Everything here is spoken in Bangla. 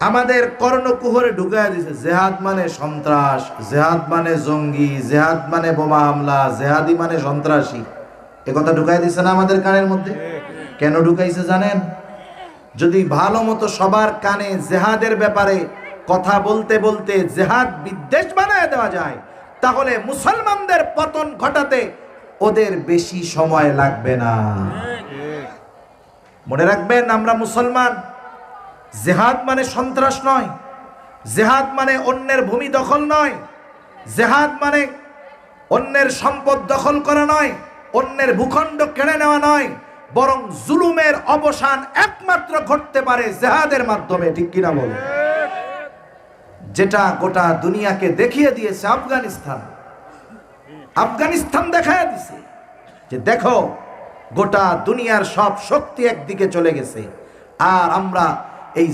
আমাদের কর্ণকুহরে ঢুকায় দিছে জেহাদ মানে সন্ত্রাস, জেহাদ মানে জঙ্গি, জেহাদ মানে বোমা হামলা, জেহাদি মানে সন্ত্রাসী। এ কথা ঢুকাই দিছে না আমাদের কানের মধ্যে? কেন ঢুকাইছে জানেন? যদি ভালো মতো সবার কানে জেহাদের ব্যাপারে কথা বলতে বলতে জেহাদ বিদ্বেষ বানায় দেওয়া যায়, তাহলে মুসলমানদের পতন ঘটাতে ওদের বেশি সময় লাগবে না। মনে রাখবেন, আমরা মুসলমান। জেহাদ মানে সন্ত্রাস নয়, জেহাদ মানে অন্যের ভূমি দখল নয়, জেহাদ মানে অন্যের সম্পদ দখল করা নয়, অন্যের ভূখণ্ড কেড়ে নেওয়া নয়, বরং জুলুমের অবসান একমাত্র ঘটতে পারে জেহাদের মাধ্যমে। ঠিক কিনা বলে? যেটা গোটা দুনিয়াকে দেখিয়ে দিয়েছে আফগানিস্তান। আফগানিস্তান দেখায় দিছে যে দেখো, গোটা দুনিয়ার সব শক্তি একদিকে চলে গেছে, আর আমরা এই